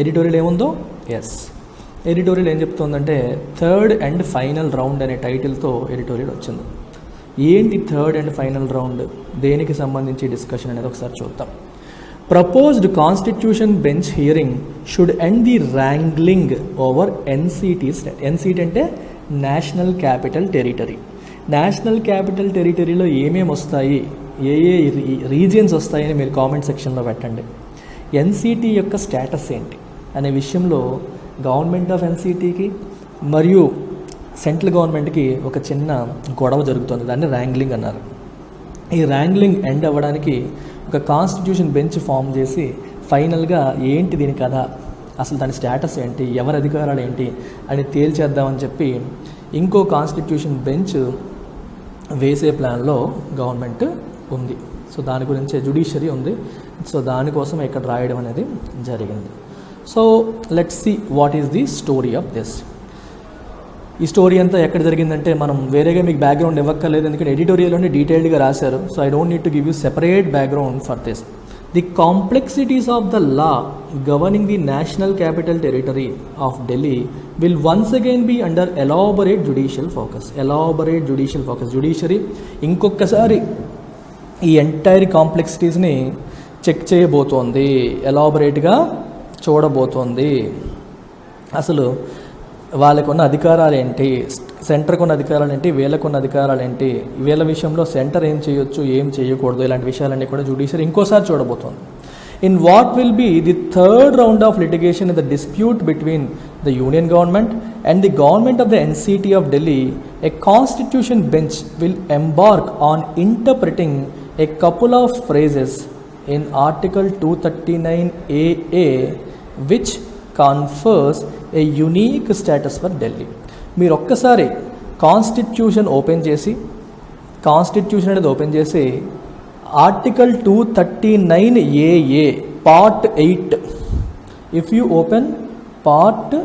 Editorial ఏముందో yes, editorial ఏం చెప్తుందంటే థర్డ్ అండ్ ఫైనల్ రౌండ్ అనే టైటిల్తో ఎడిటోరియల్ వచ్చింది. ఏంటి థర్డ్ అండ్ ఫైనల్ రౌండ్, దేనికి సంబంధించి డిస్కషన్ అనేది ఒకసారి చూద్దాం. Proposed constitution bench hearing should end the wrangling over NCT state. NCT అంటే national capital territory. National capital టెరిటరీలో ఏమేమి వస్తాయి, ఏ ఏ రీజియన్స్ వస్తాయని మీరు కామెంట్ సెక్షన్లో పెట్టండి. ఎన్సిటీ యొక్క స్టేటస్ ఏంటి అనే విషయంలో గవర్నమెంట్ ఆఫ్ ఎన్సిటీకి మరియు సెంట్రల్ గవర్నమెంట్కి ఒక చిన్న గొడవ జరుగుతుంది. దాన్ని ర్యాంగ్లింగ్ అన్నారు. ఈ ర్యాంగ్లింగ్ ఎండ్ అవ్వడానికి ఒక కాన్స్టిట్యూషన్ బెంచ్ ఫామ్ చేసి ఫైనల్గా ఏంటి దీని కథ, అసలు దాని స్టేటస్ ఏంటి, ఎవరి అధికారాలు ఏంటి అని తేల్చేద్దామని చెప్పి ఇంకో కాన్స్టిట్యూషన్ బెంచ్ వేసే ప్లాన్లో గవర్నమెంట్ ఉంది. సో దాని గురించే జ్యుడిషియరీ ఉంది. సో దానికోసం ఇక్కడ రాయడం అనేది జరిగింది. So let's see what is the story of this. ఈ స్టోరీ అంతా ఎక్కడ జరిగిందంటే మనం వేరేగా మీకు బ్యాక్గ్రౌండ్ ఇవ్వక్కర్లేదు, ఎందుకంటే ఎడిటోరియల్లోనే డీటెయిల్డ్గా రాశారు. So I don't need to give you separate background for this. The complexities of the law governing the national capital territory of Delhi will once again be under elaborate judicial focus. Elaborate judicial focus, judiciary ఇంకొకసారి ఈ entire కాంప్లెక్సిటీస్ని check చేయబోతోంది, ఎలాబొరేట్గా చూడబోతోంది. అసలు వాళ్ళకున్న అధికారాలు ఏంటి, సెంటర్కు ఉన్న అధికారాలు ఏంటి, వీళ్ళకున్న అధికారాలు ఏంటి, వీళ్ళ విషయంలో సెంటర్ ఏం చేయొచ్చు, ఏం చేయకూడదు, ఇలాంటి విషయాలన్నీ కూడా జ్యుడిషియరీ ఇంకోసారి చూడబోతోంది. In what will be the third round of litigation in the dispute between the union government and the government of the NCT of Delhi, a constitution bench will embark on interpreting a couple of phrases in Article 239AA which confers a unique status for Delhi. మీరు ఒక్కసారి constitution అనేది open చేసి article 239AA part 8, if you open part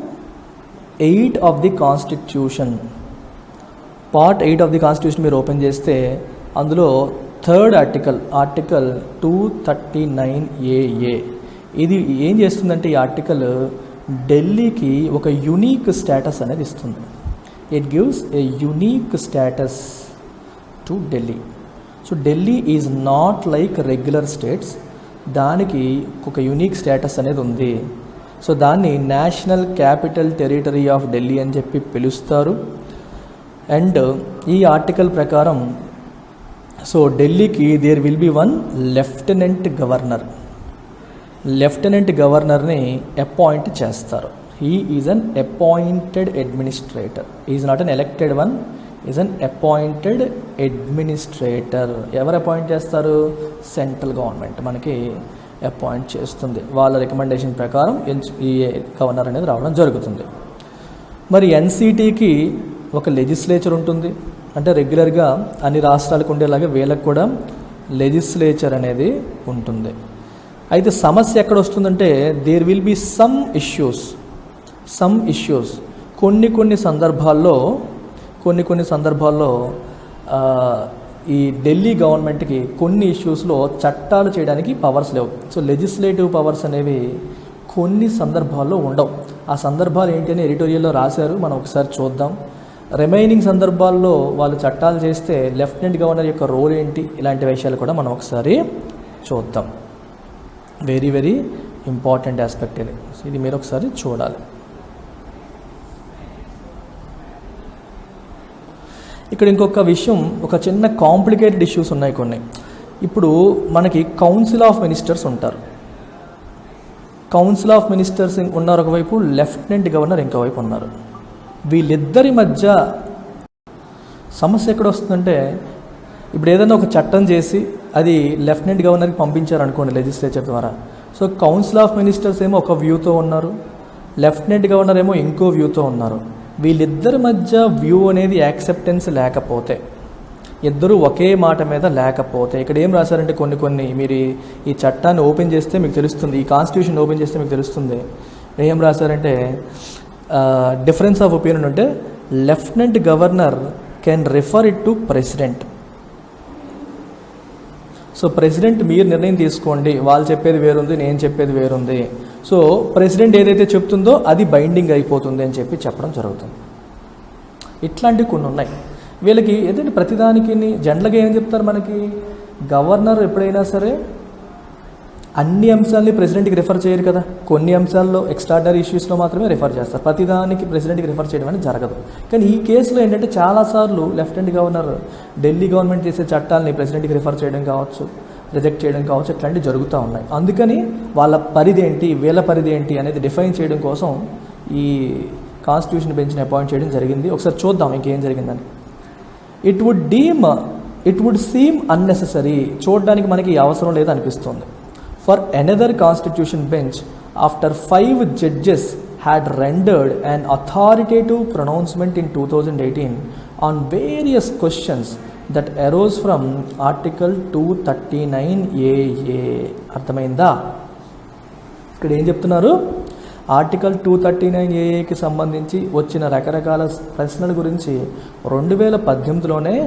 8 of the constitution, మీరు open చేస్తే అందులో third article 239AA ఇది ఏం చేస్తుందంటే ఈ ఆర్టికల్ ఢిల్లీకి ఒక యునీక్ స్టేటస్ అనేది ఇస్తుంది. It gives a unique status to Delhi. So Delhi is not like regular states, దానికి ఒక యునీక్ స్టేటస్ అనేది ఉంది. సో దాన్ని national capital territory of Delhi అని చెప్పి పిలుస్తారు. అండ్ ఈ ఆర్టికల్ ప్రకారం సో ఢిల్లీకి there will be one lieutenant గవర్నర్ని అపాయింట్ చేస్తారు. He is an appointed administrator, is not an elected one, is an appointed administrator. ఎవరు అపాయింట్ చేస్తారు? సెంట్రల్ గవర్నమెంట్ మనకి అపాయింట్ చేస్తుంది. వాళ్ళ రికమెండేషన్ ప్రకారం ఈ గవర్నర్ అనేది రావడం జరుగుతుంది. మరి ఎన్సిటీకి ఒక లెజిస్లేచర్ ఉంటుంది, అంటే రెగ్యులర్గా అన్ని రాష్ట్రాలకు ఉండేలాగా వీళ్ళకి కూడా లెజిస్లేచర్ అనేది ఉంటుంది. అయితే సమస్య ఎక్కడ వస్తుందంటే there will be some issues కొన్ని సందర్భాల్లో ఈ ఢిల్లీ గవర్నమెంట్కి కొన్ని ఇష్యూస్లో చట్టాలు చేయడానికి పవర్స్ లేవు. సో లెజిస్లేటివ్ పవర్స్ అనేవి కొన్ని సందర్భాల్లో ఉండవు. ఆ సందర్భాలు ఏంటి అని ఎడిటోరియల్లో రాశారు, మనం ఒకసారి చూద్దాం. రిమైనింగ్ సందర్భాల్లో వాళ్ళు చట్టాలు చేస్తే లెఫ్టినెంట్ గవర్నర్ యొక్క రోల్ ఏంటి, ఇలాంటి విషయాలు కూడా మనం ఒకసారి చూద్దాం. వెరీ వెరీ ఇంపార్టెంట్ ఆస్పెక్ట్ ఇది. ఇది మీరు ఒకసారి చూడాలి. ఇక్కడ ఇంకొక విషయం, ఒక చిన్న కాంప్లికేటెడ్ ఇష్యూస్ ఉన్నాయి కొన్ని. ఇప్పుడు మనకి కౌన్సిల్ ఆఫ్ మినిస్టర్స్ ఉంటారు. కౌన్సిల్ ఆఫ్ మినిస్టర్స్ ఉన్నారు ఒకవైపు, లెఫ్టినెంట్ గవర్నర్ ఇంకోవైపు ఉన్నారు. వీళ్ళిద్దరి మధ్య సమస్య ఎక్కడ వస్తుందంటే ఇప్పుడు ఏదైనా ఒక చట్టం చేసి అది లెఫ్టినెంట్ గవర్నర్కి పంపించారనుకోండి లెజిస్లేచర్ ద్వారా. సో కౌన్సిల్ ఆఫ్ మినిస్టర్స్ ఏమో ఒక వ్యూతో ఉన్నారు, లెఫ్టినెంట్ గవర్నర్ ఏమో ఇంకో వ్యూతో ఉన్నారు. వీళ్ళిద్దరి మధ్య వ్యూ అనేది యాక్సెప్టెన్స్ లేకపోతే, ఇద్దరు ఒకే మాట మీద లేకపోతే, ఇక్కడ ఏం రాశారంటే కొన్ని మీరు ఈ చట్టాన్ని ఓపెన్ చేస్తే మీకు తెలుస్తుంది, ఈ కాన్స్టిట్యూషన్ ఓపెన్ చేస్తే మీకు తెలుస్తుంది. ఏం రాశారంటే డిఫరెన్స్ ఆఫ్ ఒపీనియన్ ఉంటే lieutenant governor can refer it to president. So president మీరు నిర్ణయం తీసుకోండి, వాళ్ళు చెప్పేది వేరుంది, నేను చెప్పేది వేరుంది. సో ప్రెసిడెంట్ ఏదైతే చెప్తుందో అది బైండింగ్ అయిపోతుంది అని చెప్పి చెప్పడం జరుగుతుంది. ఇట్లాంటివి కొన్ని ఉన్నాయి. వీళ్ళకి ఏదైతే ప్రతిదానికి జనరల్గా ఏం చెప్తారు, మనకి గవర్నర్ ఎప్పుడైనా సరే అన్ని అంశాలని ప్రెసిడెంట్కి రిఫర్ చేయరు కదా, కొన్ని అంశాల్లో ఎక్స్ట్రాడనరీ ఇష్యూస్లో మాత్రమే రిఫర్ చేస్తారు. ప్రతిదానికి ప్రెసిడెంట్కి రిఫర్ చేయడం అనేది జరగదు. కానీ ఈ కేసులో ఏంటంటే చాలాసార్లు లెఫ్టినెంట్ గవర్నర్ ఢిల్లీ గవర్నమెంట్ చేసే చట్టాలని ప్రెసిడెంట్కి రిఫర్ చేయడం కావచ్చు, రిజెక్ట్ చేయడం కావచ్చు, ఇట్లాంటివి జరుగుతూ ఉన్నాయి. అందుకని వాళ్ళ పరిధి ఏంటి, వీళ్ళ పరిధి ఏంటి అనేది డిఫైన్ చేయడం కోసం ఈ కాన్స్టిట్యూషన్ బెంచ్ని అపాయింట్ చేయడం జరిగింది. ఒకసారి చూద్దాం ఇంకేం జరిగిందని. ఇట్ వుడ్ సీమ్ అన్నెసెసరీ, చూడడానికి మనకి అవసరం లేదు అనిపిస్తుంది. For another constitution bench, after 5 judges had rendered an authoritative pronouncement in 2018 on various questions that arose from Article 239AA. అర్థమైందా? ఇక్కడ ఏం చెప్తున్నారు, ఆర్టికల్ 239AA సంబంధించి వచ్చిన రకరకాల ప్రశ్నల గురించి 2018లోనే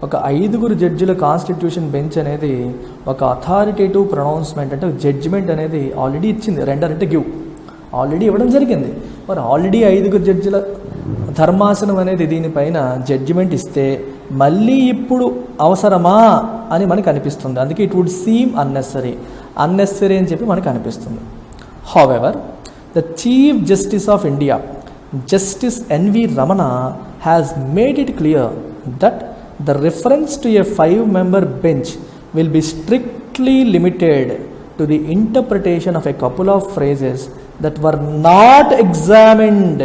ఒక 5 జడ్జిల కాన్స్టిట్యూషన్ బెంచ్ అనేది ఒక అథారిటేటివ్ ప్రొనౌన్స్మెంట్ అంటే జడ్జిమెంట్ అనేది ఆల్రెడీ ఇచ్చింది. రెండర్ అంటే గివ్ ఆల్రెడీ ఇవ్వడం జరిగింది. మరి ఆల్రెడీ 5 జడ్జిల ధర్మాసనం అనేది దీనిపైన జడ్జిమెంట్ ఇస్తే మళ్ళీ ఇప్పుడు అవసరమా అని మనకు అనిపిస్తుంది. అందుకే ఇట్ వుడ్ సీమ్ అన్నెసరీ అని చెప్పి మనకు అనిపిస్తుంది. However, the Chief Justice of India, Justice N.V. Ramana, has made it clear that the reference to a 5-member bench will be strictly limited to the interpretation of a couple of phrases that were not examined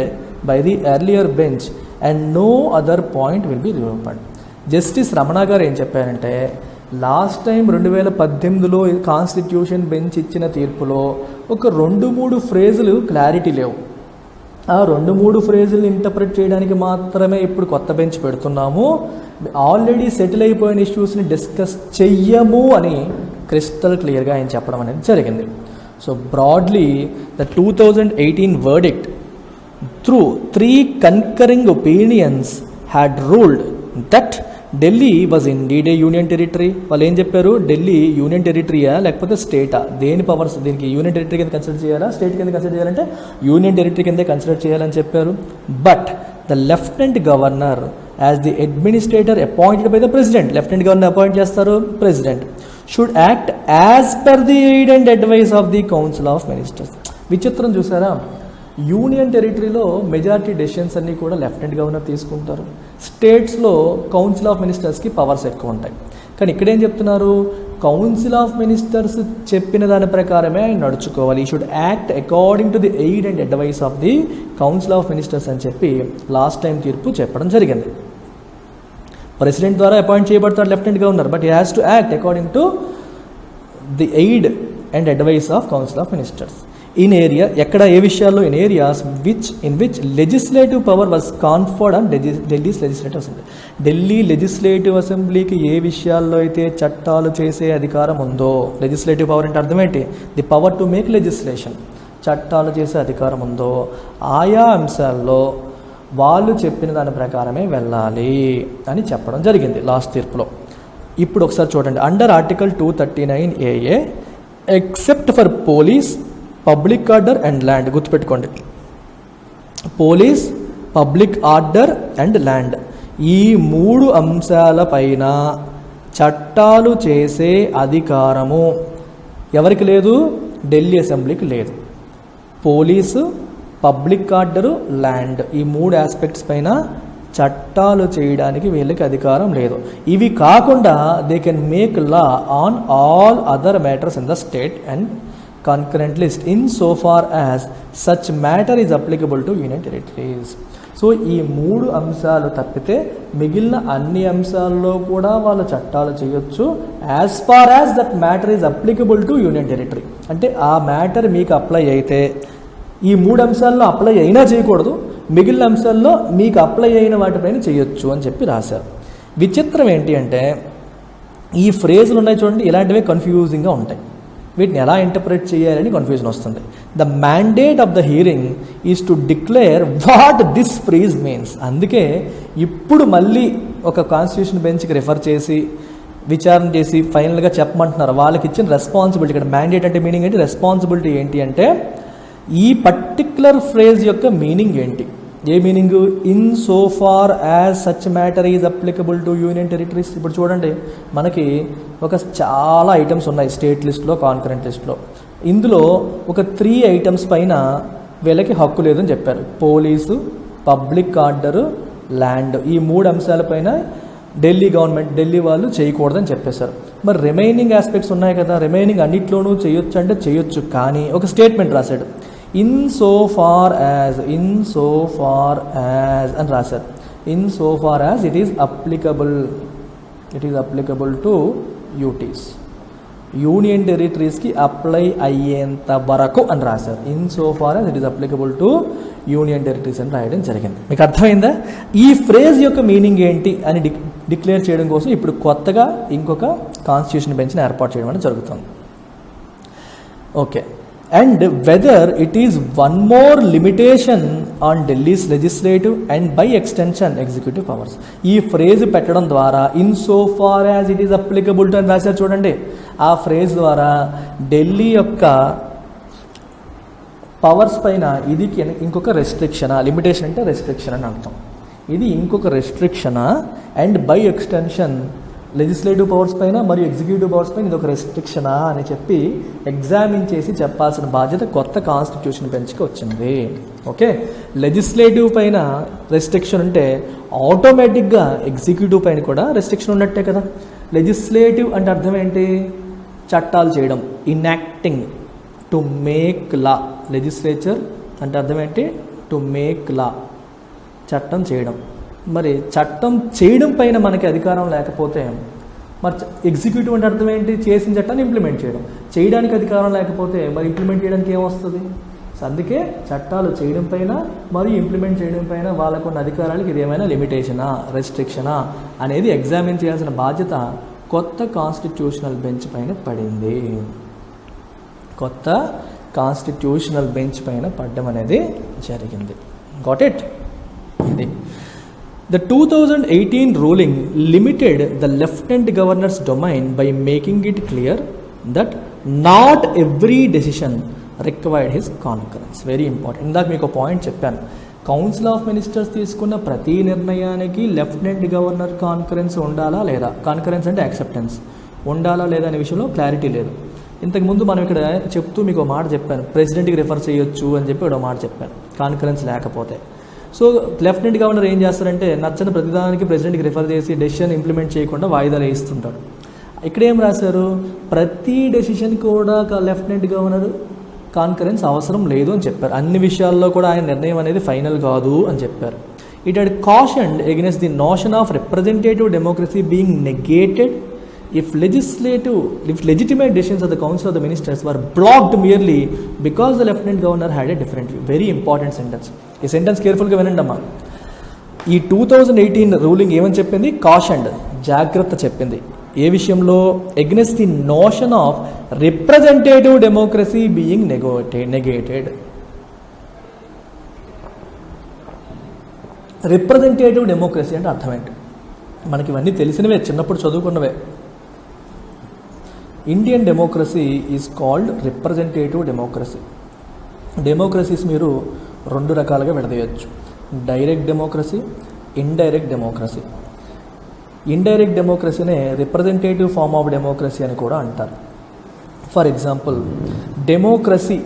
by the earlier bench and no other point will be reopened. Justice Ramana గారు ఏం చెప్పారంటే, last time 2018లో constitution bench ఇచ్చిన తీర్పులో ఒక 2-3 ఫ్రేజులు clarity లేవు. ఆ 2-3 ఫ్రేజులను interpret చేయడానికి మాత్రమే ఇప్పుడు కొత్త బెంచ్ పెడుతున్నాము, ఆల్రెడీ సెటిల్ అయిపోయిన ఇష్యూస్ని డిస్కస్ చెయ్యము అని క్రిస్టల్ క్లియర్గా ఆయన చెప్పడం అనేది జరిగింది. So broadly the 2018 verdict through 3 concurring opinions had ruled that Delhi was indeed A union territory. వాళ్ళు ఏం చెప్పారు, ఢిల్లీ యూనియన్ టెరిటరీయా లేకపోతే స్టేటా, దేని పవర్స్ దీనికి యూనియన్ టెరిటరీ కింద కన్సిడర్ చేయాలా, స్టేట్ కింద కన్సిడర్ చేయాలంటే యూనియన్ టెరిటరీ కిందే కన్సిడర్ చేయాలని చెప్పారు. But the lieutenant governor as the administrator appointed by the president, lieutenant governor appoint చేస్తారు president, should act as per the aid and advice of the council of ministers. విచిత్రం చూసారా, union టెరిటరీలో majority decisions అన్నీ కూడా lieutenant governor తీసుకుంటారు, స్టేట్స్లో council of మినిస్టర్స్కి powers ఎక్కువ ఉంటాయి. కానీ ఇక్కడ ఏం చెప్తున్నారు, కౌన్సిల్ ఆఫ్ మినిస్టర్స్ చెప్పిన దాని ప్రకారమే ఆయన నడుచుకోవాలి, ఈ should act according to the aid and advice of the council of ministers అని చెప్పి లాస్ట్ టైం తీర్పు చెప్పడం జరిగింది. ప్రెసిడెంట్ ద్వారా అపాయింట్ చేయబడతాడు lieutenant governor, but he has to act according to the aid and advice of council of ministers. In area ఎక్కడ ఏ విషయాల్లో, in areas in which legislative power was conferred on Delhi legislative assembly. Delhi legislative అసెంబ్లీకి ఏ విషయాల్లో అయితే చట్టాలు చేసే అధికారం ఉందో, లెజిస్లేటివ్ పవర్ అంటే అర్థం ఏంటి, the power to make legislation, చట్టాలు చేసే అధికారం ఉందో ఆయా అంశాల్లో వాళ్ళు చెప్పిన దాని ప్రకారమే వెళ్ళాలి అని చెప్పడం జరిగింది లాస్ట్ తీర్పులో. ఇప్పుడు ఒకసారి చూడండి, under article 239AA except for police, public order and land, గుర్తుపెట్టుకోండి, police, public order and land, ఈ 3 అంశాల పైన చట్టాలు చేసే అధికారము ఎవరికి లేదు, ఢిల్లీ అసెంబ్లీకి లేదు. పోలీసు, పబ్లిక్ ఆర్డరు, ల్యాండ్, ఈ 3 ఆస్పెక్ట్స్ పైన చట్టాలు చేయడానికి వీళ్ళకి అధికారం లేదు. ఇవి కాకుండా they can make law on all other matters in the state and concurrent list in so far as such matter is applicable to union territories. So ఈ 3 అంశాలు తప్పితే మిగిలిన అన్ని అంశాల్లో కూడా వాళ్ళు చట్టాలు చేయొచ్చు, as far as that matter is applicable to union territory. అంటే ఆ మ్యాటర్ మీకు అప్లై అయితే ఈ 3 అంశాల్లో అప్లై అయినా చేయకూడదు, మిగిలిన అంశాల్లో మీకు అప్లై అయిన వాటిపైన చేయొచ్చు అని చెప్పి రాశారు. విచిత్రం ఏంటి అంటే, ఈ ఫ్రేజులు ఉన్నాయి చూడండి, ఇలాంటివే కన్ఫ్యూజింగ్గా ఉంటాయి, వీటిని ఎలా ఇంటర్ప్రిట్ చేయాలని కన్ఫ్యూజన్ వస్తుంది. The mandate of the hearing is to declare what this phrase means. అందుకే ఇప్పుడు మళ్ళీ ఒక కాన్స్టిట్యూషన్ బెంచ్కి రిఫర్ చేసి విచారణ చేసి ఫైనల్గా చెప్పమంటున్నారు. వాళ్ళకి ఇచ్చిన రెస్పాన్సిబిలిటీ, ఇక్కడ మ్యాండేట్ అంటే మీనింగ్ ఏంటి, రెస్పాన్సిబిలిటీ ఏంటి అంటే ఈ పర్టిక్యులర్ ఫ్రేజ్ యొక్క మీనింగ్ ఏంటి? ఏ meaning? In so far as such matter is applicable to union territories. ఇప్పుడు చూడండి, మనకి చాలా ఐటమ్స్ ఉన్నాయి స్టేట్ లిస్ట్లో, కాన్కరెంట్ లిస్ట్లో. ఇందులో ఒక 3 ఐటమ్స్ పైన వీళ్ళకి హక్కు లేదని చెప్పారు. Police, public order, land. ఈ 3 అంశాలపైన ఢిల్లీ గవర్నమెంట్, ఢిల్లీ వాళ్ళు చేయకూడదని చెప్పేశారు. మరి రిమైనింగ్ ఆస్పెక్ట్స్ ఉన్నాయి కదా, రిమైనింగ్ అన్నిట్లోనూ చేయొచ్చు అంటే చేయొచ్చు. కానీ ఒక స్టేట్మెంట్ రాశాడు, ఇన్ సో ఫార్ యాజ్ అని రాశారు. In so far as it is applicable to UTs, union టెరిటరీస్కి అప్లై అయ్యేంత వరకు అని రాశారు. In so far as it is applicable to union territories అని రాయడం జరిగింది. మీకు అర్థమైందా? ఈ ఫ్రేజ్ యొక్క మీనింగ్ ఏంటి అని డిక్లేర్ చేయడం కోసం ఇప్పుడు కొత్తగా ఇంకొక కాన్స్టిట్యూషన్ బెంచ్ని ఏర్పాటు చేయడం అనేది జరుగుతుంది. Okay, and whether it is one more limitation on Delhi's legislative and by extension executive powers. ఈ ఫ్రేజ్ పెట్టడం ద్వారా in so far as it is applicable to అని రాశారు చూడండి. ఆ ఫ్రేజ్ ద్వారా ఢిల్లీ యొక్క పవర్స్ పైన ఇది ఇంకొక రెస్ట్రిక్షనా, లిమిటేషన్ అంటే రెస్ట్రిక్షన్ అని అర్థం. ఇది ఇంకొక రెస్ట్రిక్షనా, and by extension legislative powers పైన మరియు ఎగ్జిక్యూటివ్ పవర్స్ పైన ఇది ఒక రెస్ట్రిక్షనా అని చెప్పి ఎగ్జామిన్ చేసి చెప్పాల్సిన బాధ్యత కొత్త కాన్స్టిట్యూషన్ బెంచ్కి వచ్చింది. ఓకే, లెజిస్లేటివ్ పైన రెస్ట్రిక్షన్ ఉంటే ఆటోమేటిక్గా ఎగ్జిక్యూటివ్ పైన కూడా రెస్ట్రిక్షన్ ఉన్నట్టే కదా. లెజిస్లేటివ్ అంటే అర్థం ఏంటి? చట్టాలు చేయడం, ఇన్యాక్టింగ్, టు మేక్ లా. లెజిస్లేచర్ అంటే అర్థం ఏంటి? టు మేక్ లా, చట్టం చేయడం. మరి చట్టం చేయడం పైన మనకి అధికారం లేకపోతే మరి ఎగ్జిక్యూటివ్ అంటే అర్థం ఏంటి? చేసిన చట్టాన్ని ఇంప్లిమెంట్ చేయడం. చేయడానికి అధికారం లేకపోతే మరి ఇంప్లిమెంట్ చేయడానికి ఏమొస్తుంది? అందుకే చట్టాలు చేయడం పైన మరియు ఇంప్లిమెంట్ చేయడం పైన వాళ్ళకున్న అధికారాలకు ఇది ఏమైనా లిమిటేషనా, రెస్ట్రిక్షనా అనేది ఎగ్జామిన్ చేయాల్సిన బాధ్యత కొత్త కాన్స్టిట్యూషనల్ బెంచ్ పైన పడింది. కొత్త కాన్స్టిట్యూషనల్ బెంచ్ పైన పడడం అనేది జరిగింది. Got it? ఇది The 2018 ruling limited the Lieutenant Governor's domain by making it clear that not every decision required his concurrence. Very important. ఇందాక మీకు పాయింట్ చెప్పాను, కౌన్సిల్ ఆఫ్ మినిస్టర్స్ తీసుకున్న ప్రతి నిర్ణయానికి లెఫ్టినెంట్ గవర్నర్ కాన్కరెన్స్ ఉండాలా లేదా, కాన్కరెన్స్ అంటే యాక్సెప్టెన్స్ ఉండాలా లేదా అనే విషయంలో క్లారిటీ లేదు. ఇంతకుముందు మనం ఇక్కడ చెప్తూ మీకు మాట చెప్పాను, ప్రెసిడెంట్కి రిఫర్ చేయొచ్చు అని చెప్పి ఒక మాట చెప్పాను కాన్కరెన్స్ లేకపోతే. సో లెఫ్టినెంట్ గవర్నర్ ఏం చేస్తారంటే నచ్చని ప్రతిదానికి ప్రెసిడెంట్కి రిఫర్ చేసి డెసిషన్ ఇంప్లిమెంట్ చేయకుండా వాయిదాలు వేస్తుంటాడు. ఇక్కడ ఏం రాశారు? ప్రతి డెసిషన్ కూడా లెఫ్టినెంట్ గవర్నర్ కాన్కరెన్స్ అవసరం లేదు అని చెప్పారు. అన్ని విషయాల్లో కూడా ఆయన నిర్ణయం అనేది ఫైనల్ కాదు అని చెప్పారు. It had cautioned against the notion of representative democracy being negated if legitimate decisions of the Council of the Ministers were blocked merely because the Lieutenant Governor had a different view. Very important sentence. ఈ sentence కేర్ఫుల్గా వినండి అమ్మా. ఈ 2018 ruling ఏమని చెప్పింది? Cautioned, జాగ్రత్త చెప్పింది. ఏ విషయంలో? Against the notion of representative democracy being negated. Representative democracy అంటే అర్థం ఏంటి? మనకి ఇవన్నీ తెలిసినవే, చిన్నప్పుడు చదువుకున్నవే. Indian democracy is called representative democracy. Democracies మీరు 2 రకాలుగా విడదీయచ్చు, direct democracy, indirect democracy. Indirect డెమోక్రసీనే రిప్రజెంటేటివ్ ఫార్మ్ ఆఫ్ డెమోక్రసీ అని కూడా అంటారు. ఫర్ ఎగ్జాంపుల్, డెమోక్రసీ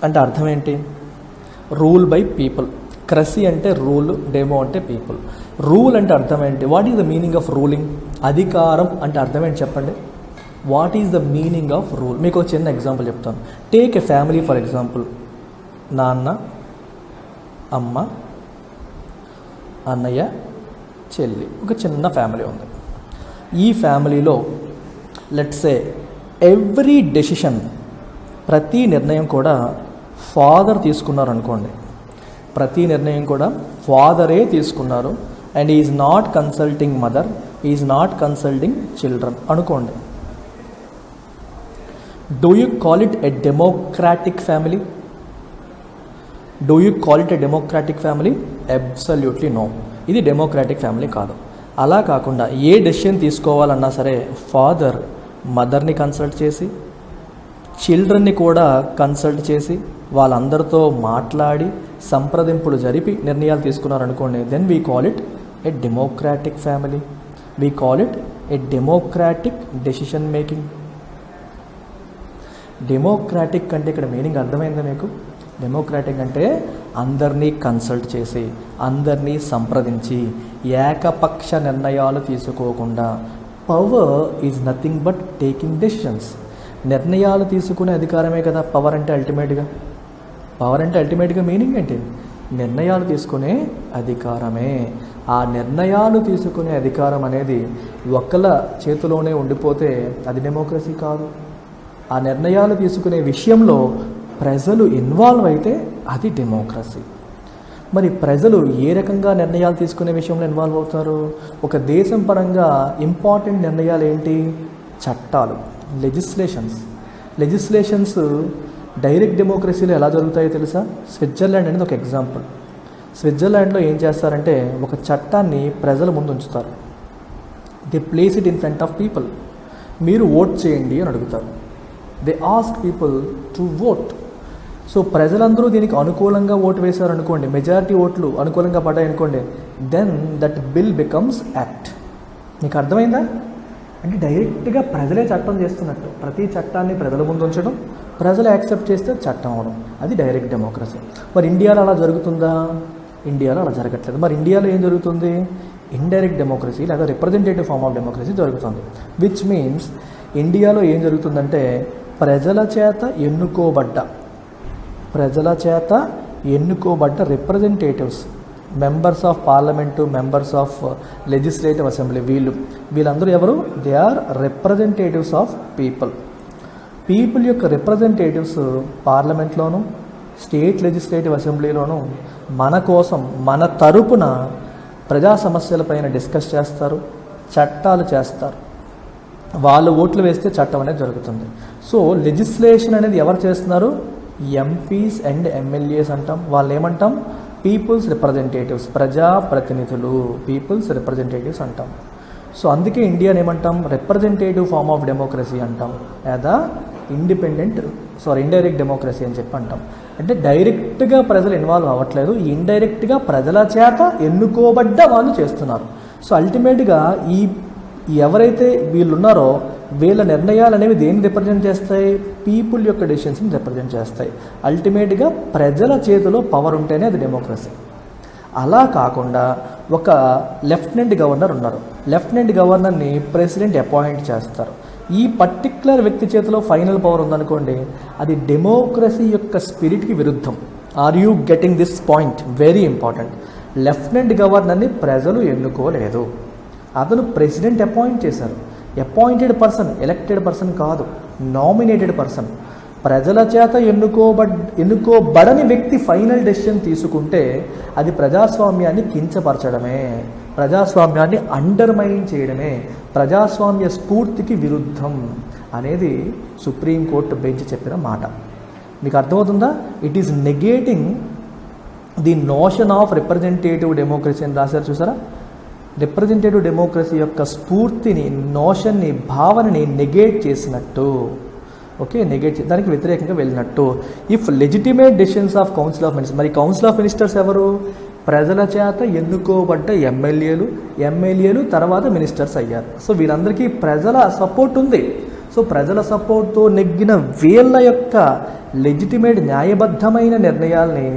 అంటే అర్థం ఏంటి? Rule by people. క్రసీ అంటే రూల్, డెమో అంటే పీపుల్. రూల్ అంటే అర్థం ఏంటి? What is the meaning of ruling? అధికారం అంటే అర్థం ఏంటి చెప్పండి? What is the meaning of rule? మీకు ఒక చిన్న ఎగ్జాంపుల్ చెప్తాను. Take a family for example. నాన్న, అమ్మ, అన్నయ్య, చెల్లి, ఒక చిన్న ఫ్యామిలీ ఉంది. ఈ ఫ్యామిలీలో లెట్స్ సే ఎవ్రీ డెసిషన్, ప్రతి నిర్ణయం కూడా ఫాదర్ తీసుకున్నారు అనుకోండి. ప్రతి నిర్ణయం కూడా ఫాదరే తీసుకున్నారు. And is not consulting mother, is not consulting children అనుకోండి. Do you call it a democratic family? Do you call it a democratic family? Absolutely no. ఇది డెమోక్రాటిక్ ఫ్యామిలీ కాదు. అలా కాకుండా ఏ డెసిషన్ తీసుకోవాలన్నా సరే ఫాదర్ మదర్ని కన్సల్ట్ చేసి, చిల్డ్రన్ని కూడా కన్సల్ట్ చేసి, వాళ్ళందరితో మాట్లాడి సంప్రదింపులు జరిపి నిర్ణయాలు తీసుకున్నారనుకోండి, then we call it a democratic family, we call it a democratic decision making. Democratic అంటే ఇక్కడ మీనింగ్ అర్థమైందా మీకు? డెమోక్రాటిక్ అంటే అందరినీ కన్సల్ట్ చేసి, అందరినీ సంప్రదించి, ఏకపక్ష నిర్ణయాలు తీసుకోకుండా. Power is nothing but taking decisions. నిర్ణయాలు తీసుకునే అధికారమే కదా పవర్ అంటే అల్టిమేట్గా. పవర్ అంటే అల్టిమేట్గా మీనింగ్ ఏంటి? నిర్ణయాలు తీసుకునే అధికారమే. ఆ నిర్ణయాలు తీసుకునే అధికారం అనేది ఒక్కల చేతిలోనే ఉండిపోతే అది డెమోక్రసీ కాదు. ఆ నిర్ణయాలు తీసుకునే విషయంలో ప్రజలు ఇన్వాల్వ్ అయితే అది డెమోక్రసీ. మరి ప్రజలు ఏ రకంగా నిర్ణయాలు తీసుకునే విషయంలో ఇన్వాల్వ్ అవుతారు? ఒక దేశం పరంగా ఇంపార్టెంట్ నిర్ణయాలు ఏంటి? చట్టాలు, లెజిస్లేషన్స్ డైరెక్ట్ డెమోక్రసీలో ఎలా జరుగుతాయో తెలుసా? స్విట్జర్లాండ్ అనేది ఒక ఎగ్జాంపుల్. స్విట్జర్లాండ్లో ఏం చేస్తారంటే ఒక చట్టాన్ని ప్రజల ముందు ఉంచుతారు. They place it in front of people. మీరు ఓట్ చేయండి అని అడుగుతారు. They ask people to vote. So ప్రజలందరూ దీనికి అనుకూలంగా ఓటు వేశారనుకోండి, మెజారిటీ ఓట్లు అనుకూలంగా పడ్డాయనుకోండి, then that bill becomes act. మీకు అర్థమైందా? అంటే డైరెక్ట్గా ప్రజలే చట్టం చేస్తున్నట్టు. ప్రతి చట్టాన్ని ప్రజల ముందు ఉంచడం, ప్రజలు యాక్సెప్ట్ చేస్తే చట్టం అవడం, అది డైరెక్ట్ డెమోక్రసీ. మరి ఇండియాలో అలా జరుగుతుందా? ఇండియాలో అలా జరగట్లేదు. మరి ఇండియాలో ఏం జరుగుతుంది? ఇండైరెక్ట్ డెమోక్రసీ లేదా రిప్రజెంటేటివ్ ఫార్మ్ ఆఫ్ డెమోక్రసీ జరుగుతుంది. విచ్ మీన్స్ ఇండియాలో ఏం జరుగుతుందంటే ప్రజల చేత ఎన్నుకోబడ్డ representatives, members of parliament, members of legislative assembly, వీళ్ళందరూ ఎవరు? They are representatives of people యొక్క రిప్రజెంటేటివ్స్ పార్లమెంట్లోను, స్టేట్ లెజిస్లేటివ్ అసెంబ్లీలోను మన కోసం, మన తరపున ప్రజా సమస్యలపైన డిస్కస్ చేస్తారు, చట్టాలు చేస్తారు. వాళ్ళు ఓట్లు వేస్తే చట్టం అనేది జరుగుతుంది. సో లెజిస్లేషన్ అనేది ఎవరు చేస్తున్నారు? ఎంపీస్ అండ్ ఎమ్మెల్యేస్ అంటాం. వాళ్ళు ఏమంటాం? పీపుల్స్ రిప్రజెంటేటివ్స్, ప్రజాప్రతినిధులు, పీపుల్స్ రిప్రజెంటేటివ్స్ అంటాం. సో అందుకే ఇండియాని ఏమంటాం? రిప్రజెంటేటివ్ ఫార్మ్ ఆఫ్ డెమోక్రసీ అంటాం, లేదా ఇండైరెక్ట్ డెమోక్రసీ అని చెప్పి అంటాం. అంటే డైరెక్ట్గా ప్రజలు ఇన్వాల్వ్ అవ్వట్లేదు, ఇండైరెక్ట్గా ప్రజల చేత ఎన్నుకోబడ్డ వాళ్ళు చేస్తున్నారు. సో అల్టిమేట్గా ఎవరైతే వీళ్ళు ఉన్నారో వీళ్ళ నిర్ణయాలు అనేవి దేన్ని రిప్రజెంట్ చేస్తాయి? పీపుల్ యొక్క డెసిషన్స్ని రిప్రజెంట్ చేస్తాయి. అల్టిమేట్గా ప్రజల చేతిలో పవర్ ఉంటేనే అది డెమోక్రసీ. అలా కాకుండా ఒక లెఫ్టినెంట్ గవర్నర్ ఉన్నారు. లెఫ్టినెంట్ గవర్నర్ని ప్రెసిడెంట్ అపాయింట్ చేస్తారు. ఈ పర్టిక్యులర్ వ్యక్తి చేతిలో ఫైనల్ పవర్ ఉందనుకోండి, అది డెమోక్రసీ యొక్క స్పిరిట్కి విరుద్ధం. Are you getting this point? Very important. Lieutenant గవర్నర్ని ప్రజలు ఎన్నుకోలేదు, అతను ప్రెసిడెంట్ అపాయింట్ చేశారు. అపాయింటెడ్ పర్సన్, ఎలక్టెడ్ పర్సన్ కాదు, నామినేటెడ్ పర్సన్. ప్రజల చేత ఎన్నుకోబడని వ్యక్తి ఫైనల్ డెసిషన్ తీసుకుంటే అది ప్రజాస్వామ్యాన్ని కించపరచడమే, ప్రజాస్వామ్యాన్ని అండర్మైన్ చేయడమే, ప్రజాస్వామ్య స్ఫూర్తికి విరుద్ధం అనేది సుప్రీంకోర్టు బెంచ్ చెప్పిన మాట. మీకు అర్థమవుతుందా? It is negating the notion of representative democracy అని రాశారు, చూసారా? రిప్రజెంటేటివ్ డెమోక్రసీ యొక్క స్ఫూర్తిని, నోషన్ని, భావనని నెగేట్ చేసినట్టు. ఓకే, దానికి వ్యతిరేకంగా వెళ్ళినట్టు. If legitimate decisions of council of ministers, మరి కౌన్సిల్ ఆఫ్ మినిస్టర్స్ ఎవరు? ప్రజల చేత ఎన్నుకోబడ్డ ఎమ్మెల్యేలు తర్వాత మినిస్టర్స్ అయ్యారు. సో వీళ్ళందరికీ ప్రజల సపోర్ట్ ఉంది. సో ప్రజల సపోర్ట్తో నెగ్గిన వీళ్ళ యొక్క లెజిటిమేట్ న్యాయబద్ధమైన నిర్ణయాల్ని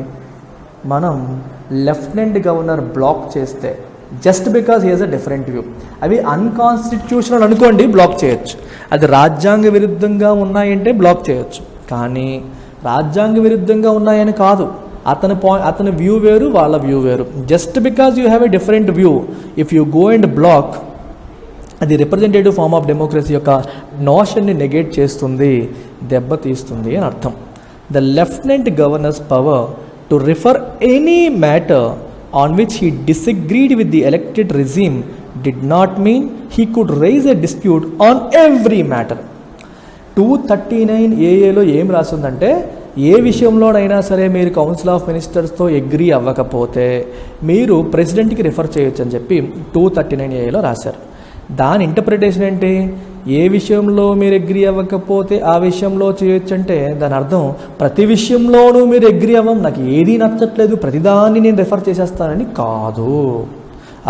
మనం లెఫ్టినెంట్ గవర్నర్ బ్లాక్ చేస్తే, just because he has a different view, అవి అన్కాన్స్టిట్యూషనల్ అనుకోండి, బ్లాక్ చేయొచ్చు. అది రాజ్యాంగ విరుద్ధంగా ఉన్నాయంటే బ్లాక్ చేయొచ్చు. కానీ రాజ్యాంగ విరుద్ధంగా ఉన్నాయని కాదు, అతని వ్యూ వేరు, వాళ్ళ వ్యూ వేరు. Just because you have a different view, if you go and block, అది రిప్రజెంటేటివ్ ఫార్మ్ ఆఫ్ డెమోక్రసీ యొక్క నోషన్ని నెగేట్ చేస్తుంది, దెబ్బతీస్తుంది అని అర్థం. The lieutenant governor's power to refer any matter on which he disagreed with the elected regime did not mean he could raise a dispute on every matter. 239 ఏఏలో ఏం రాసిందంటే, ఏ విషయంలోనైనా సరే మీరు కౌన్సిల్ ఆఫ్ మినిస్టర్స్తో అగ్రీ అవ్వకపోతే మీరు ప్రెసిడెంట్కి రిఫర్ చేయొచ్చు అని చెప్పి 239 ఏఏలో రాశారు. దాని ఇంటర్ప్రిటేషన్ ఏంటి? ఏ విషయంలో మీరు అగ్రీ అవ్వకపోతే ఆ విషయంలో చేయొచ్చు అంటే దాని అర్థం ప్రతి విషయంలోనూ మీరు అగ్రీ అవ్వం, నాకు ఏదీ నచ్చట్లేదు ప్రతిదాన్ని నేను రిఫర్ చేసేస్తానని కాదు.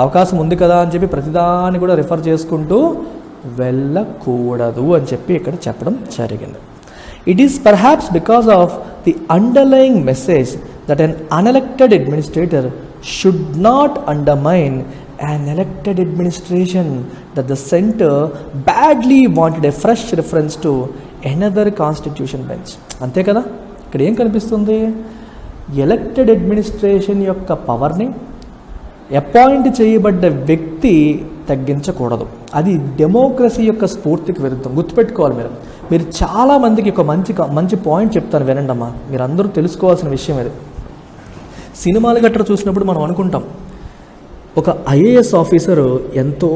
అవకాశం ఉంది కదా అని చెప్పి ప్రతిదాన్ని కూడా రిఫర్ చేసుకుంటూ వెళ్ళకూడదు అని చెప్పి ఇక్కడ చెప్పడం జరిగింది. It is perhaps because of the underlying message that an unelected administrator should not undermine an elected administration that the center badly wanted a fresh reference to another constitution bench. అంతే కదా, ఇక్కడ ఏం కనిపిస్తుంది? ఎలక్టెడ్ అడ్మినిస్ట్రేషన్ యొక్క పవర్ని appoint చేయబడ్డ వ్యక్తి తగ్గించకూడదు. అది డెమోక్రసీ యొక్క స్ఫూర్తికి విరుద్ధం. గుర్తుపెట్టుకోవాలి మీరు చాలామందికి ఒక మంచి పాయింట్ చెప్తాను వినండి అమ్మా, మీరు అందరూ తెలుసుకోవాల్సిన విషయం అది. సినిమాలు గట్రా చూసినప్పుడు మనం అనుకుంటాం ఒక ఐఏఎస్ ఆఫీసరు ఎంతో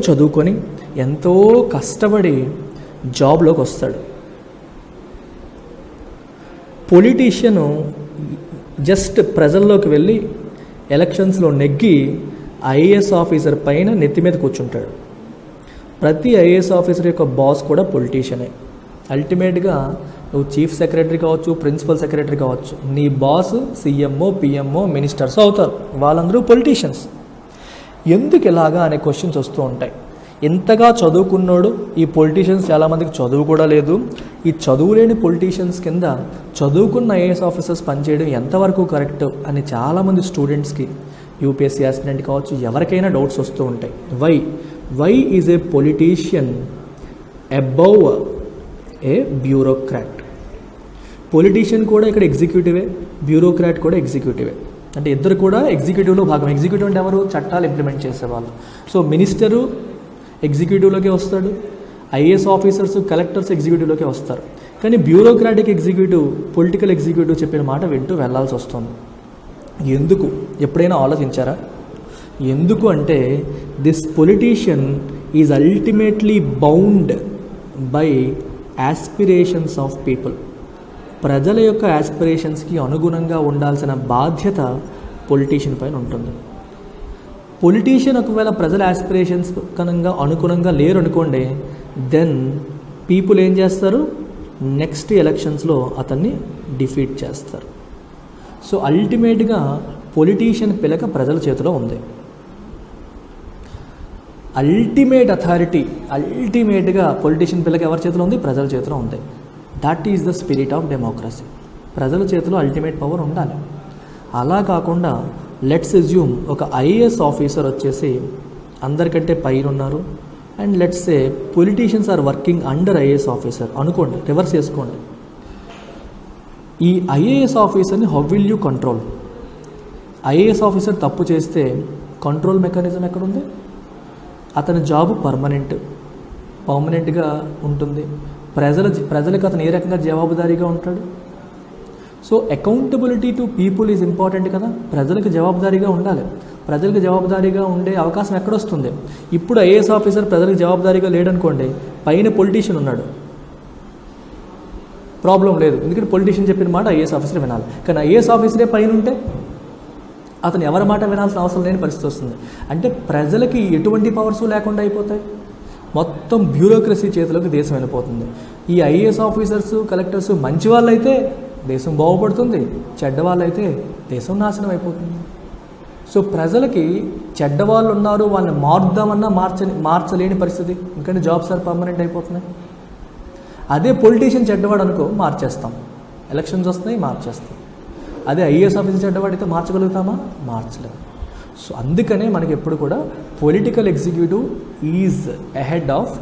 చదువుకొని ఎంతో కష్టపడి జాబ్లోకి వస్తాడు. పొలిటీషియను జస్ట్ ప్రజల్లోకి వెళ్ళి ఎలక్షన్స్లో నెగ్గి ఐఏఎస్ ఆఫీసర్ పైన నెత్తి మీద కూర్చుంటాడు. ప్రతి ఐఏఎస్ ఆఫీసర్ యొక్క బాస్ కూడా పొలిటీషియనే. అల్టిమేట్గా నువ్వు చీఫ్ సెక్రటరీ కావచ్చు, ప్రిన్సిపల్ సెక్రటరీ కావచ్చు, నీ బాస్ సీఎంఓ, పిఎంఓ, మినిస్టర్స్ అవుతారు. వాళ్ళందరూ పొలిటీషియన్స్. ఎందుకు ఇలాగా అనే క్వశ్చన్స్ వస్తూ ఉంటాయి. ఎంతగా చదువుకున్నాడు ఈ పొలిటీషియన్స్, చాలామందికి చదువు కూడా లేదు. ఈ చదువులేని పొలిటీషియన్స్ కింద చదువుకున్న ఐఏఎస్ ఆఫీసర్స్ పనిచేయడం ఎంతవరకు కరెక్ట్ అని చాలామంది స్టూడెంట్స్కి, యూపీఎస్సీ ఆస్పిరెంట్ కావచ్చు, ఎవరికైనా డౌట్స్ వస్తూ ఉంటాయి. Why is a politician above a bureaucrat? Politician కూడా ఇక్కడ ఎగ్జిక్యూటివే, బ్యూరోక్రాట్ కూడా ఎగ్జిక్యూటివే. అంటే ఇద్దరు కూడా ఎగ్జిక్యూటివ్లో భాగం. ఎగ్జిక్యూటివ్ అంటే ఎవరు? చట్టాలు ఇంప్లిమెంట్ చేసేవాళ్ళు. సో మినిస్టరు ఎగ్జిక్యూటివ్లోకే వస్తాడు, ఐఏఎస్ ఆఫీసర్స్, కలెక్టర్స్ ఎగ్జిక్యూటివ్లోకే వస్తారు. కానీ బ్యూరోక్రాటిక్ ఎగ్జిక్యూటివ్, పొలిటికల్ ఎగ్జిక్యూటివ్ చెప్పిన మాట వింటూ వెళ్లాల్సి వస్తుంది. ఎందుకు? ఎప్పుడైనా ఆలోచించారా? ఎందుకు అంటే this politician is ultimately bound by aspirations of people. ప్రజల యొక్క యాస్పిరేషన్స్కి అనుగుణంగా ఉండాల్సిన బాధ్యత పొలిటీషియన్ పైన ఉంటుంది. పొలిటీషియన్ ఒకవేళ ప్రజల యాస్పిరేషన్స్ అనుగుణంగా లేరు అనుకోండి, దెన్ పీపుల్ ఏం చేస్తారు? నెక్స్ట్ ఎలక్షన్స్లో అతన్ని డిఫీట్ చేస్తారు. సో అల్టిమేట్గా పొలిటీషియన్ పిలక ప్రజల చేతిలో ఉంది. అల్టిమేట్ అథారిటీ, అల్టిమేట్గా పొలిటీషియన్ పిల్లకి ఎవరి చేతిలో ఉంది? ప్రజల చేతిలో ఉంది. That is the spirit of democracy. ప్రజల చేతిలో అల్టిమేట్ పవర్ ఉండాలి. అలా కాకుండా లెట్స్ అజ్యూమ్ ఒక ఐఏఎస్ ఆఫీసర్ వచ్చేసి అందరికంటే పైన ఉన్నారు, and let's say politicians are working under IAS officer అనుకోండి, రివర్స్ చేసుకోండి. ఈ ఐఏఎస్ ఆఫీసర్ని how will you control? IAS officer తప్పు చేస్తే కంట్రోల్ మెకానిజం ఎక్కడుంది? అతని జాబ్ పర్మనెంట్గా ఉంటుంది. ప్రజలకు అతను ఏ రకంగా జవాబుదారీగా ఉంటాడు? So accountability to people is important కదా. ప్రజలకు జవాబుదారీగా ఉండాలి. ప్రజలకు జవాబుదారీగా ఉండే అవకాశం ఎక్కడొస్తుంది? ఇప్పుడు ఐఏఎస్ ఆఫీసర్ ప్రజలకు జవాబుదారీగా లేడనుకోండి, పైన పొలిటీషియన్ ఉన్నాడు, ప్రాబ్లం లేదు. ఎందుకంటే పొలిటీషియన్ చెప్పిన మాట ఐఏఎస్ ఆఫీసర్ వినాలి. కానీ ఐఏఎస్ ఆఫీసరే పైన ఉంటే అతను ఎవరి మాట వినాల్సిన అవసరం లేని పరిస్థితి వస్తుంది. అంటే ప్రజలకి ఎటువంటి పవర్స్ లేకుండా అయిపోతాయి. మొత్తం బ్యూరోక్రసీ చేతిలోకి దేశం వెళ్ళిపోతుంది. ఈ ఐఏఎస్ ఆఫీసర్స్, కలెక్టర్స్ మంచి వాళ్ళైతే దేశం బాగుపడుతుంది, చెడ్డవాళ్ళైతే దేశం నాశనం అయిపోతుంది. సో ప్రజలకి చెడ్డవాళ్ళు ఉన్నారు, వాళ్ళని మారుద్దామన్నా మార్చలేని పరిస్థితి. ఎందుకంటే జాబ్స్ ఆర్ పర్మనెంట్ అయిపోతున్నాయి. అదే పొలిటీషియన్ చెడ్డవాడు అనుకో, మార్చేస్తాం. ఎలక్షన్స్ వస్తున్నాయి, మార్చేస్తాం. అదే ఐఏఎస్ ఆఫీసర్ చెడ్డవాడైతే మార్చగలుగుతామా? మార్చలేము. సో అందుకనే మనకి ఎప్పుడు కూడా political executive is ahead of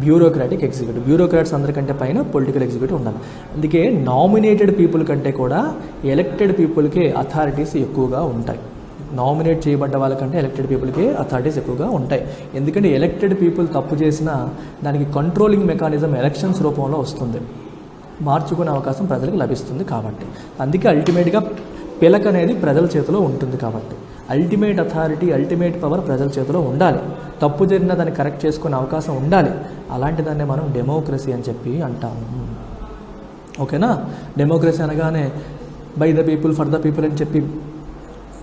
bureaucratic executive. Bureaucrats అందరికంటే పైన పొలిటికల్ ఎగ్జిక్యూటివ్ ఉండాలి. అందుకే నామినేటెడ్ పీపుల్ కంటే కూడా ఎలక్టెడ్ పీపుల్కే అథారిటీస్ ఎక్కువగా ఉంటాయి. నామినేట్ చేయబడ్డ వాళ్ళకంటే ఎలక్టెడ్ పీపుల్కే అథారిటీస్ ఎక్కువగా ఉంటాయి. ఎందుకంటే ఎలక్టెడ్ పీపుల్ తప్పు చేసినా దానికి కంట్రోలింగ్ మెకానిజం ఎలక్షన్స్ రూపంలో వస్తుంది, మార్చుకునే అవకాశం ప్రజలకు లభిస్తుంది. కాబట్టి అందుకే అల్టిమేట్గా పిలక అనేది ప్రజల చేతిలో ఉంటుంది. కాబట్టి అల్టిమేట్ అథారిటీ, అల్టిమేట్ పవర్ ప్రజల చేతిలో ఉండాలి. తప్పు జరిగినా దాన్ని కరెక్ట్ చేసుకునే అవకాశం ఉండాలి. అలాంటి దాన్నే మనం డెమోక్రసీ అని చెప్పి అంటాము. ఓకేనా? డెమోక్రసీ అనగానే by the people, for the people అని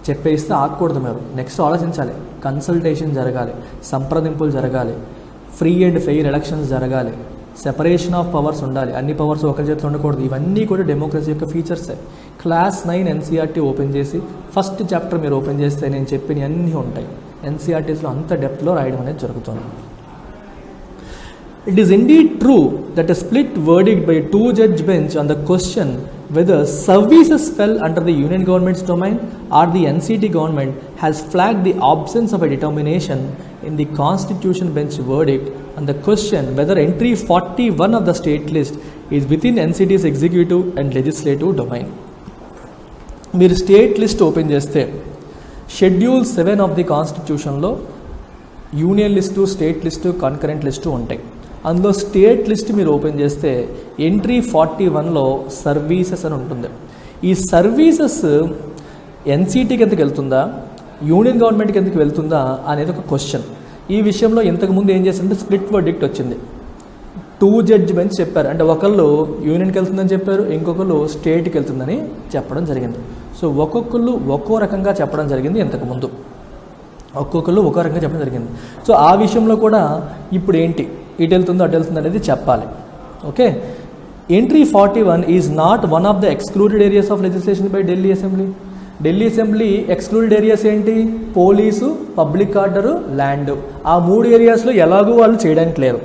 చెప్పేస్తే ఆగకూడదు. మీరు నెక్స్ట్ ఆలోచించాలి, కన్సల్టేషన్ జరగాలి, సంప్రదింపులు జరగాలి, ఫ్రీ అండ్ ఫెయిర్ ఎలక్షన్స్ జరగాలి, సెపరేషన్ ఆఫ్ పవర్స్ ఉండాలి, అన్ని పవర్స్ ఒక చేతిలో ఉండకూడదు. ఇవన్నీ కూడా డెమోక్రసీ యొక్క ఫీచర్సే. క్లాస్ 9 ఎన్సీఆర్టీ ఓపెన్ చేసి ఫస్ట్ చాప్టర్ మీరు ఓపెన్ చేస్తే నేను చెప్పిన అన్నీ ఉంటాయి. ఎన్సీఆర్టీస్లో అంత డెప్త్లో రాయడం అనేది జరుగుతుంది. It is indeed true that a split verdict by a 2-judge bench on the question whether services fell under the union government's domain or the NCT government has flagged the absence of a determination in the constitution bench verdict on the question whether entry 41 of the state list is within NCT's executive and legislative domain. మీరు state list open చేస్తే schedule 7 of the కాన్స్టిట్యూషన్లో union list, state list, concurrent list ఉంటాయి. అందులో state list మీరు open చేస్తే entry 41లో services అని ఉంటుంది. ఈ సర్వీసెస్ ఎన్సీటీకి ఎందుకు వెళ్తుందా, యూనియన్ గవర్నమెంట్కి ఎందుకు వెళ్తుందా అనేది ఒక క్వశ్చన్. ఈ విషయంలో ఇంతకుముందు ఏం చేశారంటే స్ప్లిట్ వర్డిక్ట్ వచ్చింది. 2 జడ్జ్ బెంచ్ చెప్పారు, అంటే ఒకళ్ళు యూనియన్కి వెళ్తుందని చెప్పారు, ఇంకొకళ్ళు స్టేట్కి వెళ్తుందని చెప్పడం జరిగింది. సో ఒక్కొక్కళ్ళు ఒక్కో రకంగా చెప్పడం జరిగింది. ఇంతకుముందు ఒక్కొక్కళ్ళు ఒక్కో రకంగా చెప్పడం జరిగింది. సో ఆ విషయంలో కూడా ఇప్పుడు ఏంటి, ఇటు వెళ్తుందో అటు వెళ్తుందో అనేది చెప్పాలి. Okay, entry 41 is not one of the excluded areas of legislation by Delhi assembly. Delhi assembly excluded areas ఏంటి, పోలీసు, పబ్లిక్ ఆర్డరు, ల్యాండ్. ఆ 3 ఏరియాస్లో ఎలాగూ వాళ్ళు చేయడానికి లేరు.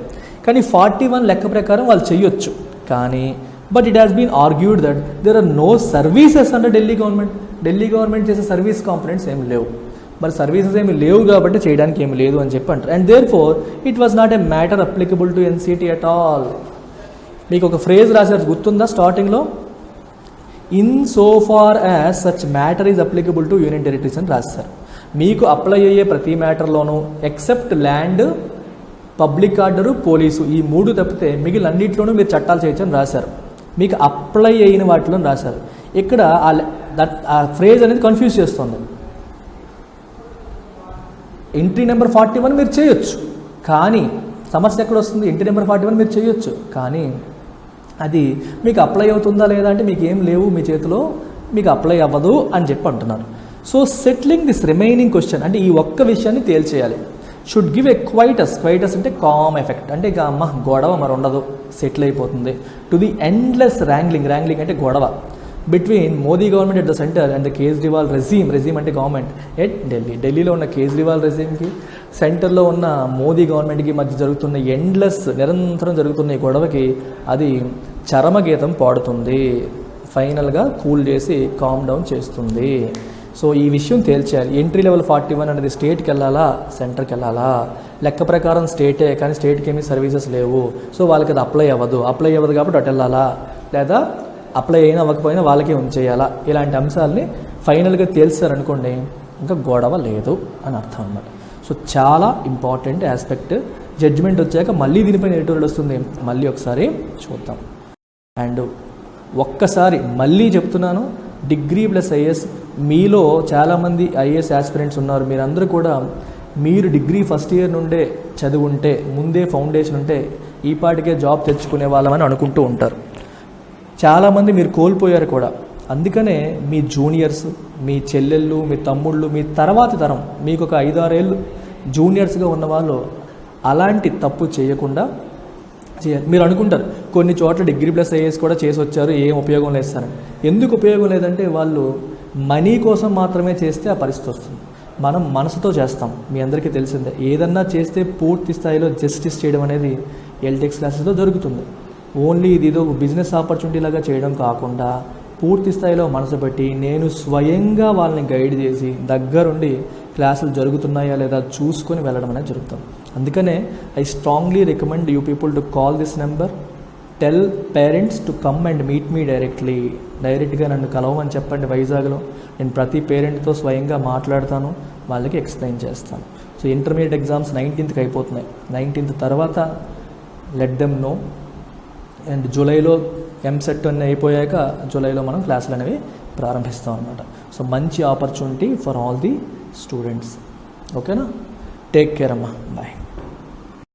కానీ 41 లెక్క ప్రకారం వాళ్ళు చేయొచ్చు. కానీ but it has been argued that there are no services under Delhi government. Delhi government చేసే సర్వీస్ కాంపనెంట్స్ ఏమి లేవు. మరి సర్వీసెస్ ఏమి లేవు కాబట్టి చేయడానికి ఏమి లేదు అని చెప్పి అంటారు. And therefore it was not a matter applicable to NCT at all. మీకు ఒక ఫ్రేజ్ రాశారు గుర్తుందా స్టార్టింగ్లో, in so far as such matter is applicable to union territories అని రాస్తారు. మీకు అప్లై అయ్యే ప్రతి మ్యాటర్లోనూ except land, public order, police, ఈ 3 తప్పితే మిగిలిన అన్నింటిలోనూ మీరు చట్టాలు చేయొచ్చు అని రాశారు. మీకు అప్లై అయిన వాటిలో రాశారు. ఇక్కడ ఆ ఫ్రేజ్ అనేది కన్ఫ్యూజ్ చేస్తుంది. ఎంట్రీ నెంబర్ 41 మీరు చేయొచ్చు, కానీ సమస్య ఎక్కడ వస్తుంది, ఎంట్రీ నెంబర్ 41 మీరు చేయొచ్చు, కానీ అది మీకు అప్లై అవుతుందా లేదా అంటే మీకు ఏం లేవు మీ చేతిలో, మీకు అప్లై అవ్వదు అని చెప్పి అంటున్నారు. So settling this remaining question, అంటే ఈ ఒక్క విషయాన్ని తేల్చేయాలి. షుడ్ గివ్ ఎ క్వైటస్ అంటే కామ్ ఎఫెక్ట్, అంటే ఇక అమ్మ గొడవ మరి ఉండదు, సెటిల్ అయిపోతుంది. టు ది ఎండ్లెస్ ర్యాంగ్లింగ్ అంటే గొడవ between Modi government at the centre and the Kejriwal regime అంటే గవర్నమెంట్ ఎట్ ఢిల్లీలో ఉన్న కేజ్రీవాల్ రెజీమ్కి, సెంటర్లో ఉన్న మోదీ గవర్నమెంట్కి మధ్య జరుగుతున్న నిరంతరం జరుగుతున్న ఈ గొడవకి అది చరమగీతం పాడుతుంది, ఫైనల్గా కూల్ చేసి కామ్ డౌన్ చేస్తుంది. సో ఈ విషయం తేల్చేయాలి. ఎంట్రీ లెవెల్ 41 అనేది స్టేట్కి వెళ్ళాలా, సెంటర్కి వెళ్ళాలా? లెక్క ప్రకారం స్టేటే, కానీ స్టేట్కి ఏమీ సర్వీసెస్ లేవు. సో వాళ్ళకి అది అప్లై అవ్వదు కాబట్టి అటు వెళ్ళాలా, లేదా అప్లై అయినా అవ్వకపోయినా వాళ్ళకే ఉంచేయాలా? ఇలాంటి అంశాలని ఫైనల్గా తేల్చారనుకోండి, ఇంకా గొడవ లేదు అని అర్థం అన్నమాట. సో చాలా ఇంపార్టెంట్ ఆస్పెక్ట్. జడ్జిమెంట్ వచ్చాక మళ్ళీ దీనిపైన ఎడిటోరియల్ వస్తుంది, మళ్ళీ ఒకసారి చూద్దాం. అండ్ ఒక్కసారి మళ్ళీ చెప్తున్నాను, డిగ్రీ ప్లస్ ఐఏఎస్ మీలో చాలామంది ఐఏఎస్ ఆస్పిరెంట్స్ ఉన్నారు. మీరందరూ కూడా మీరు డిగ్రీ ఫస్ట్ ఇయర్ నుండే చదువుంటే, ముందే ఫౌండేషన్ ఉంటే ఈ పాటికే జాబ్ తెచ్చుకునే వాళ్ళమని అనుకుంటూ ఉంటారు. చాలామంది మీరు కోల్పోయారు కూడా. అందుకనే మీ జూనియర్స్, మీ చెల్లెళ్ళు, మీ తమ్ముళ్ళు, మీ తర్వాతి తరం, మీకు ఒక 5-6 ఏళ్ళు జూనియర్స్గా ఉన్నవాళ్ళు అలాంటి తప్పు చేయకుండా చేయాలి. మీరు అనుకుంటారు కొన్ని చోట్ల డిగ్రీ ప్లస్ ఐఏఎస్ కూడా చేసి వచ్చారు, ఏం ఉపయోగం లేదు సార్. ఎందుకు ఉపయోగం లేదంటే వాళ్ళు మనీ కోసం మాత్రమే చేస్తే ఆ పరిస్థితి వస్తుంది. మనం మనసుతో చేస్తాం, మీ అందరికీ తెలిసిందే. ఏదన్నా చేస్తే పూర్తి స్థాయిలో జస్టిస్ చేయడం అనేది ఎల్టెక్స్ క్లాసెస్లో జరుగుతుంది. ఓన్లీ ఇది ఏదో బిజినెస్ ఆపర్చునిటీ లాగా చేయడం కాకుండా పూర్తి స్థాయిలో మనసు పెట్టి నేను స్వయంగా వాళ్ళని గైడ్ చేసి దగ్గరుండి క్లాసులు జరుగుతున్నాయా లేదా చూసుకొని వెళ్ళడం అనేది జరుగుతుంది. అందుకనే I strongly recommend you people to call this number, tell parents to come and meet me డైరెక్ట్గా నన్ను కలవమని చెప్పండి వైజాగ్లో. నేను ప్రతి పేరెంట్తో స్వయంగా మాట్లాడతాను, వాళ్ళకి ఎక్స్ప్లెయిన్ చేస్తాను. సో ఇంటర్మీడియట్ ఎగ్జామ్స్ 19th అయిపోతున్నాయి. 19th తర్వాత లెట్ దెమ్ నో. అండ్ జూలైలో ఎంసెట్ అన్నీ అయిపోయాక జూలైలో మనం క్లాసులు అనేవి ప్రారంభిస్తాం అనమాట. సో మంచి opportunity for all the students. ఓకేనా? టేక్ కేర్ అమ్మా, బాయ్.